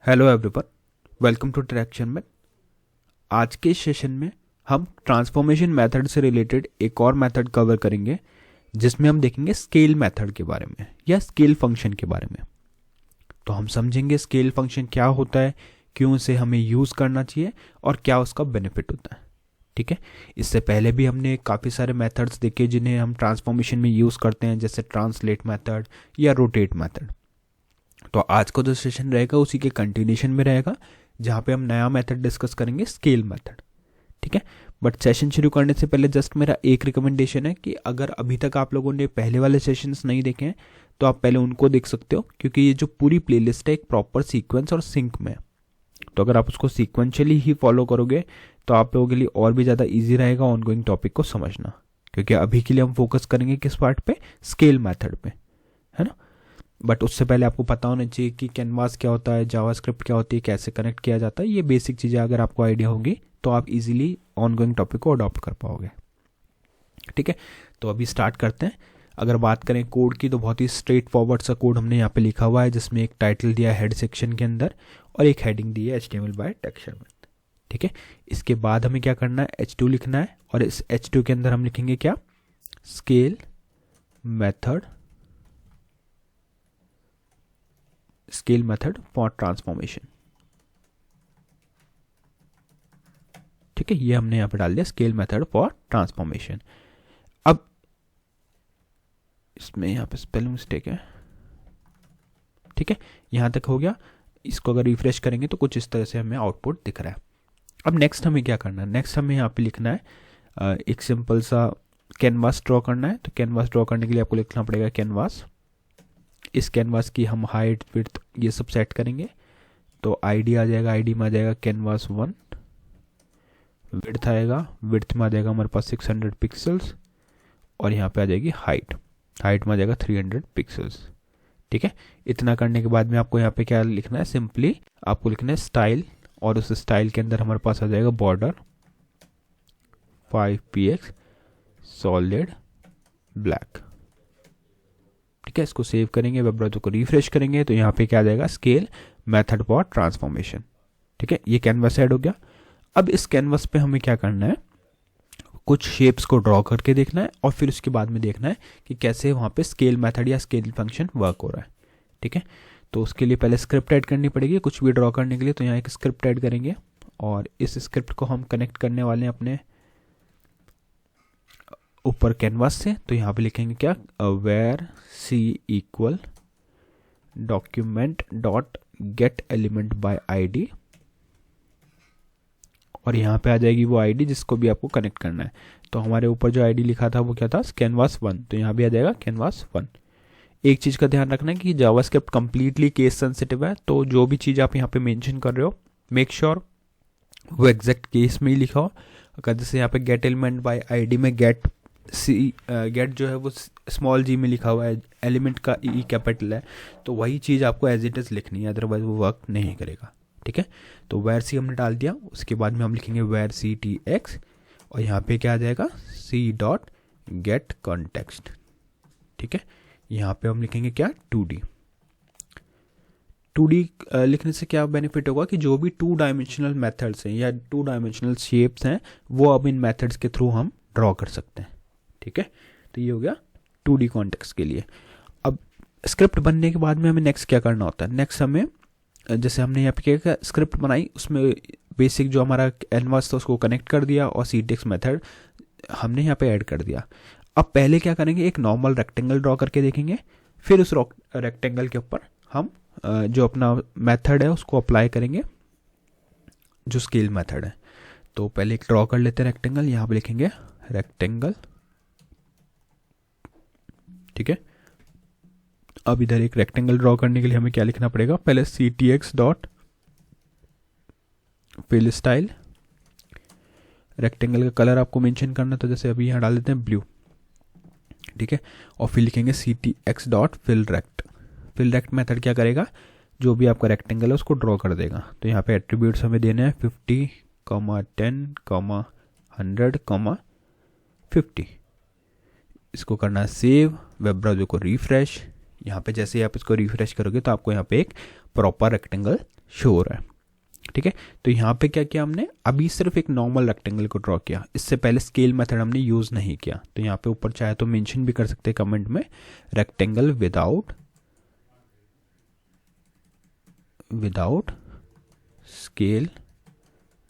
Hello everyone, welcome to traction में। आज के सेशन में हम ट्रांसफॉर्मेशन मेथड से रिलेटेड एक और मेथड कवर करेंगे जिसमें हम देखेंगे स्केल मेथड के बारे में या स्केल फंक्शन के बारे में। तो हम समझेंगे स्केल फंक्शन क्या होता है, क्यों उसे हमें यूज़ करना चाहिए और क्या उसका बेनिफिट होता है। ठीक है, इससे पहले भी हमने काफ़ी सारे मेथड्स देखे जिन्हें हम ट्रांसफॉर्मेशन में यूज़ करते हैं, जैसे ट्रांसलेट मेथड या रोटेट मेथड। तो आज का जो सेशन रहेगा उसी के कंटिन्यूशन में रहेगा, जहाँ पे हम नया मेथड डिस्कस करेंगे, स्केल मेथड। ठीक है, बट सेशन शुरू करने से पहले जस्ट मेरा एक रिकमेंडेशन है कि अगर अभी तक आप लोगों ने पहले वाले सेशंस नहीं देखे हैं तो आप पहले उनको देख सकते हो, क्योंकि ये जो पूरी प्लेलिस्ट है एक प्रॉपर सीक्वेंस और सिंक में है। तो अगर आप उसको सीक्वेंशियली ही फॉलो करोगे तो आप लोगों के लिए और भी ज़्यादा ईजी रहेगा ऑनगोइंग टॉपिक को समझना, क्योंकि अभी के लिए हम फोकस करेंगे किस पार्ट पे, स्केल मेथड पे, है ना। बट उससे पहले आपको पता होना चाहिए कि कैनवास क्या होता है, जावास्क्रिप्ट क्या होती है, कैसे कनेक्ट किया जाता है। ये बेसिक चीज़ें अगर आपको आइडिया होगी तो आप इजीली ऑनगोइंग टॉपिक को अडॉप्ट कर पाओगे। ठीक है, तो अभी स्टार्ट करते हैं। अगर बात करें कोड की तो बहुत ही स्ट्रेट फॉरवर्ड सा कोड हमने यहाँ पे लिखा हुआ है, जिसमें एक टाइटल दिया है हेड सेक्शन के अंदर और एक हेडिंग दी है HTML बाय टेक्सचर में। ठीक है, इसके बाद हमें क्या करना है, H2 लिखना है और इस H2 के अंदर हम लिखेंगे क्या, स्केल मेथड फॉर ट्रांसफॉर्मेशन। ठीक है, ये हमने यहां पे डाल दिया स्केल मेथड फॉर ट्रांसफॉर्मेशन। अब इसमें यहां पे स्पेलिंग मिस्टेक है। ठीक है, यहां तक हो गया। इसको अगर रिफ्रेश करेंगे तो कुछ इस तरह से हमें आउटपुट दिख रहा है। अब नेक्स्ट हमें क्या करना है, नेक्स्ट हमें यहाँ पे लिखना है एक सिंपल सा कैनवास ड्रॉ करना है। तो कैनवास ड्रॉ करने के लिए आपको लिखना पड़ेगा कैनवास। इस कैनवास की हम हाइट विड्थ ये सब सेट करेंगे। तो आईडी आ जाएगा, आईडी में आ जाएगा कैनवास 1, विड्थ आएगा, विड्थ में आ जाएगा हमारे पास 600 पिक्सल्स और यहाँ पे आ जाएगी हाइट, हाइट में आ जाएगा 300 पिक्सल्स। ठीक है, इतना करने के बाद में आपको यहाँ पे क्या लिखना है, सिंपली आपको लिखना है स्टाइल, और उस स्टाइल के अंदर हमारे पास आ जाएगा बॉर्डर 5px सॉलिड ब्लैक। ठीक है, इसको सेव करेंगे, वेब ब्राउज़र को रिफ्रेश करेंगे तो यहाँ पे क्या आ जाएगा, स्केल मेथड फॉर ट्रांसफॉर्मेशन। ठीक है, ये कैनवास ऐड हो गया। अब इस कैनवास पे हमें क्या करना है, कुछ शेप्स को ड्रॉ करके देखना है और फिर उसके बाद में देखना है कि कैसे वहाँ पे स्केल मेथड या स्केल फंक्शन वर्क हो रहा है। ठीक है, तो उसके लिए पहले स्क्रिप्ट ऐड करनी पड़ेगी कुछ भी ड्रॉ करने के लिए। तो यहाँ एक स्क्रिप्ट ऐड करेंगे और इस स्क्रिप्ट को हम कनेक्ट करने वाले हैं अपने ऊपर कैनवास से। तो यहाँ पे लिखेंगे क्या, where c equal document dot get element by ID, और यहाँ पे आ जाएगी वो आईडी जिसको भी आपको कनेक्ट करना है। तो हमारे ऊपर जो आईडी लिखा था वो क्या था, कैनवास 1, तो यहाँ भी आ जाएगा कैनवास 1। एक चीज़ का ध्यान रखना है कि जावास्क्रिप्ट कंप्लीटली केस सेंसिटिव है, तो जो भी चीज़ आप यहाँ पे मेंशन कर रहे हो मेक श्योर वो एग्जैक्ट केस में ही लिखा हो। अगर जैसे यहाँ पे गेट एलिमेंट बाय आईडी में गेट जो है वो स्मॉल जी में लिखा हुआ है, एलिमेंट का ई कैपिटल है, तो वही चीज़ आपको एज इट इज़ लिखनी है, अदरवाइज वो वर्क नहीं करेगा। ठीक है, तो वेयर सी हमने डाल दिया, उसके बाद में हम लिखेंगे वेयर सी टी एक्स और यहाँ पे क्या आ जाएगा, सी डॉट गेट कॉन्टेक्स्ट। ठीक है, यहाँ पे हम लिखेंगे क्या, 2D लिखने से क्या बेनिफिट होगा कि जो भी 2 डायमेंशनल मेथड्स हैं या 2 डायमेंशनल शेप्स हैं वो अब इन मेथड्स के थ्रू हम ड्रॉ कर सकते हैं। ठीक है, तो ये हो गया 2D कॉन्टेक्स्ट के लिए। अब स्क्रिप्ट बनने के बाद में हमें नेक्स्ट क्या करना होता है, नेक्स्ट हमें जैसे हमने यहाँ पे क्या स्क्रिप्ट बनाई, उसमें बेसिक जो हमारा कैनवास था उसको कनेक्ट कर दिया और सीटेक्स मेथड हमने यहाँ पे ऐड कर दिया। अब पहले क्या करेंगे, एक नॉर्मल रेक्टेंगल ड्रॉ करके देखेंगे, फिर उस रेक्टेंगल के ऊपर हम जो अपना मेथड है उसको अप्लाई करेंगे, जो स्केल मेथड है। तो पहले एक ड्रॉ कर लेते हैं रेक्टेंगल, यहाँ पे लिखेंगे रेक्टेंगल। ठीक है, अब इधर एक रेक्टेंगल ड्रॉ करने के लिए हमें क्या लिखना पड़ेगा, पहले ctx dot fill style, rectangle का कलर आपको मेंशन करना, तो जैसे अभी यहाँ डाल देते हैं ब्लू। ठीक है, और फिर लिखेंगे ctx dot fill rect. Fill rect method क्या करेगा, जो भी आपका रेक्टेंगल है उसको ड्रॉ कर देगा। तो यहाँ पे एट्रीब्यूट्स हमें देने हैं 50, 10, 100, 50। इसको करना है सेव, वेब ब्राउज़र को रिफ्रेश। यहाँ पे जैसे ही आप इसको रिफ्रेश करोगे तो आपको यहाँ पे एक प्रॉपर रेक्टेंगल शो हो रहा है। ठीक है, तो यहाँ पे क्या किया हमने, अभी सिर्फ एक नॉर्मल रेक्टेंगल को ड्रॉ किया, इससे पहले स्केल मेथड हमने यूज़ नहीं किया। तो यहाँ पे ऊपर चाहे तो मेंशन भी कर सकते हैं कमेंट में, रेक्टेंगल विदाउट स्केल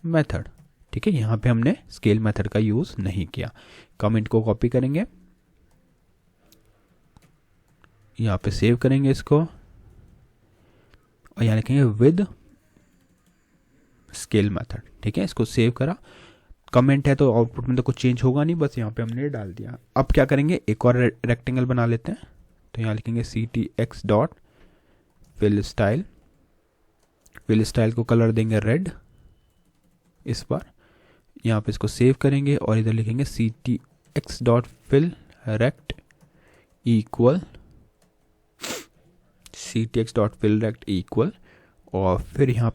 मेथड। ठीक है, यहाँ पे हमने स्केल मेथड का यूज़ नहीं किया। कमेंट को कॉपी करेंगे, यहाँ पे सेव करेंगे इसको, और यहाँ लिखेंगे विद स्केल मेथड। ठीक है, इसको सेव करा, कमेंट है तो आउटपुट में तो कुछ चेंज होगा नहीं, बस यहाँ पे हमने डाल दिया। अब क्या करेंगे, एक और रेक्टेंगल बना लेते हैं। तो यहाँ लिखेंगे ctx dot fill style, fill style को कलर देंगे रेड इस बार। यहाँ पे इसको सेव करेंगे और इधर लिखेंगे ctx dot fill rect equal ctx dot fill rect equal, और फिर यहाँ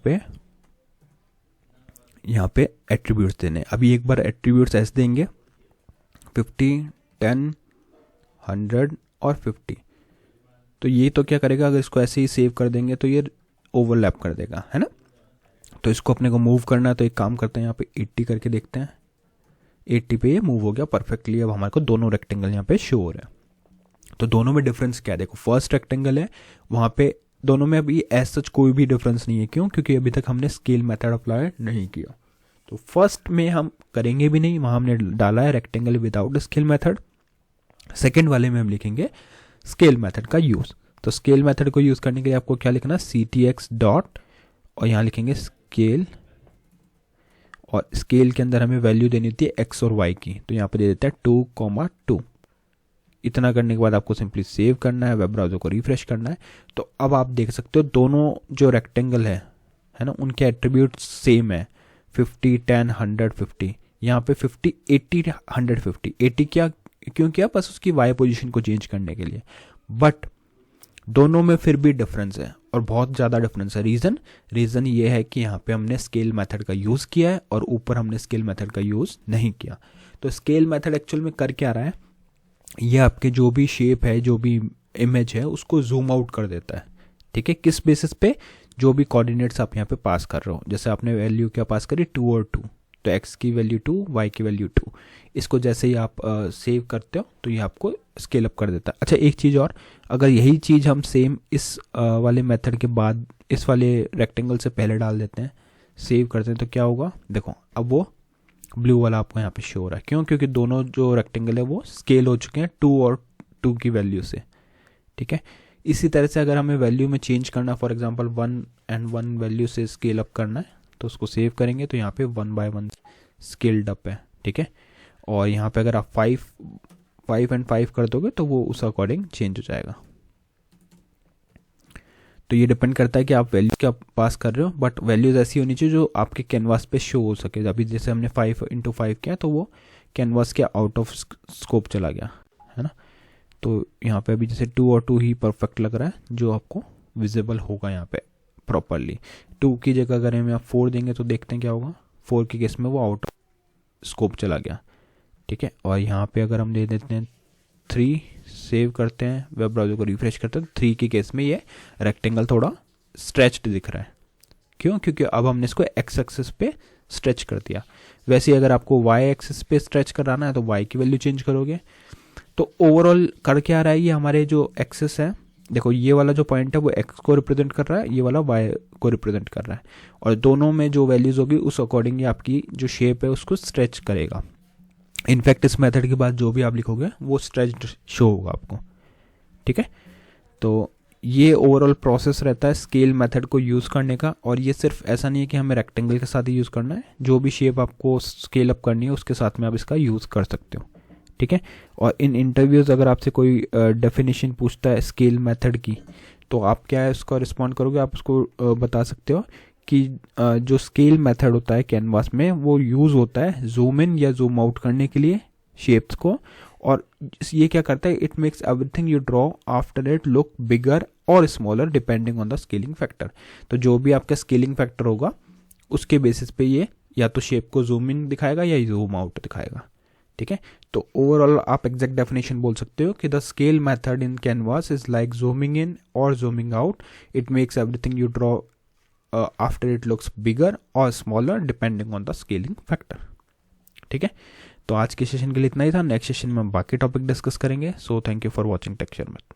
पे एट्रीब्यूट्स देने। अभी एक बार एट्रीब्यूट्स ऐसे देंगे 50, 10, 100 और 50। तो ये तो क्या करेगा, अगर इसको ऐसे ही सेव कर देंगे तो ये ओवरलैप कर देगा, है ना। तो इसको अपने को मूव करना है, तो एक काम करते हैं, यहाँ पे 80 करके देखते हैं। 80 पे ये मूव हो गया परफेक्टली। अब हमारे को दोनों रेक्टेंगल यहाँ पे शो हो रहे हैं। तो दोनों में डिफरेंस क्या है, देखो फर्स्ट रेक्टेंगल है, वहाँ पे दोनों में अभी एज सच कोई भी डिफरेंस नहीं है। क्यों? क्योंकि अभी तक हमने स्केल मेथड अप्लाई नहीं किया। तो फर्स्ट में हम करेंगे भी नहीं, वहाँ हमने डाला है rectangle without scale method. Second वाले में हम लिखेंगे स्केल मेथड का यूज़। तो स्केल मेथड को यूज़ करने के लिए आपको क्या लिखना, ctx डॉट, और यहाँ लिखेंगे स्केल, और स्केल के अंदर हमें वैल्यू देनी होती है x और y की। तो यहाँ पर दे देते हैं 2,2। इतना करने के बाद आपको सिंपली सेव करना है, वेब ब्राउज़र को रिफ्रेश करना है। तो अब आप देख सकते हो दोनों जो रेक्टेंगल है ना, उनके एट्रीब्यूट सेम है, 50, 10, 100, 50। यहाँ पे 50, 80, 150। 80 क्या क्यों किया, बस उसकी y पोजीशन को चेंज करने के लिए। बट दोनों में फिर भी डिफरेंस है, और बहुत ज़्यादा डिफरेंस है। रीज़न ये है कि यहाँ पे हमने स्केल मेथड का यूज़ किया है और ऊपर हमने स्केल मेथड का यूज़ नहीं किया। तो स्केल मेथड एक्चुअल में कर क्या रहा है, ये आपके जो भी शेप है, जो भी इमेज है, उसको जूम आउट कर देता है। ठीक है, किस बेसिस पे, जो भी कोऑर्डिनेट्स आप यहाँ पे पास कर रहे हो। जैसे आपने वैल्यू क्या पास करी, 2 और 2, तो x की वैल्यू 2, y की वैल्यू 2। इसको जैसे ही आप सेव करते हो तो ये आपको स्केल अप कर देता है। अच्छा, एक चीज़ और, अगर यही चीज़ हम सेम इस वाले मेथड के बाद इस वाले रेक्टेंगल से पहले डाल देते हैं, सेव करते हैं, तो क्या होगा, देखो अब वो ब्लू वाला आपको यहाँ पे शो हो रहा है। क्यों? क्योंकि दोनों जो रेक्टेंगल है वो स्केल हो चुके हैं 2 और 2 की वैल्यू से। ठीक है, इसी तरह से अगर हमें वैल्यू में चेंज करना, फॉर एग्जांपल 1 and 1 वैल्यू से स्केल अप करना है, तो उसको सेव करेंगे तो यहाँ पे 1 by 1 स्केल्ड अप है। ठीक है, और यहाँ पे अगर आप 5 and 5 कर दोगे तो वो उस अकॉर्डिंग चेंज हो जाएगा। तो ये डिपेंड करता है कि आप वैल्यू क्या पास कर रहे हो, बट वैल्यूज ऐसी होनी चाहिए जो आपके कैनवास पे शो हो सके। अभी जैसे हमने 5 into 5 किया तो वो कैनवास के आउट ऑफ स्कोप चला गया, है ना। तो यहाँ पे अभी जैसे 2 और 2 ही परफेक्ट लग रहा है, जो आपको विजिबल होगा यहाँ पे प्रॉपरली। 2 की जगह अगर हम यहाँ 4 देंगे तो देखते हैं क्या होगा, 4 के केस में वो आउट ऑफ स्कोप चला गया। ठीक है, और यहाँ पे अगर हम दे देते हैं 3, सेव करते हैं, वेब ब्राउज़र को रिफ्रेश करते हैं, 3 के केस में ये रेक्टेंगल थोड़ा स्ट्रेच्ड दिख रहा है। क्यों? क्योंकि अब हमने इसको एक्स एक्सिस पे स्ट्रेच कर दिया। वैसे ही अगर आपको वाई एक्सिस पे स्ट्रेच कराना है तो वाई की वैल्यू चेंज करोगे। तो ओवरऑल कर क्या रहा है, ये हमारे जो एक्सिस है, देखो ये वाला जो पॉइंट है वो एक्स को रिप्रेजेंट कर रहा है, ये वाला वाई को रिप्रेजेंट कर रहा है, और दोनों में जो वैल्यूज होगी उस अकॉर्डिंग आपकी जो शेप है उसको स्ट्रेच करेगा। इनफैक्ट इस मेथड के बाद जो भी आप लिखोगे वो स्ट्रेच्ड शो होगा आपको। ठीक है, तो ये ओवरऑल प्रोसेस रहता है स्केल मेथड को यूज़ करने का। और ये सिर्फ ऐसा नहीं है कि हमें रेक्टेंगल के साथ ही यूज़ करना है, जो भी शेप आपको स्केल अप करनी है उसके साथ में आप इसका यूज़ कर सकते हो। ठीक है, और इन इंटरव्यूज़ अगर आपसे कोई डेफिनेशन पूछता है स्केल मेथड की, तो आप क्या है उसका रिस्पॉन्ड करोगे, आप उसको बता सकते हो कि जो स्केल मेथड होता है कैनवास में वो यूज़ होता है जूम इन या जूम आउट करने के लिए शेप्स को, और ये क्या करता है, it makes everything you draw after it look bigger और smaller depending on the scaling factor. तो जो भी आपका स्केलिंग फैक्टर होगा उसके बेसिस पे ये या तो शेप को जूम इन दिखाएगा या जूम आउट दिखाएगा। ठीक है, तो ओवरऑल आप एग्जैक्ट डेफिनेशन बोल सकते हो कि the scale method in canvas is like zooming in और zooming out, it makes everything you draw after it looks bigger और smaller depending on the scaling factor. ठीक है, तो आज के सेशन के लिए इतना ही था। नेक्स्ट सेशन में हम बाकी टॉपिक डिस्कस करेंगे। So thank you for watching texture math.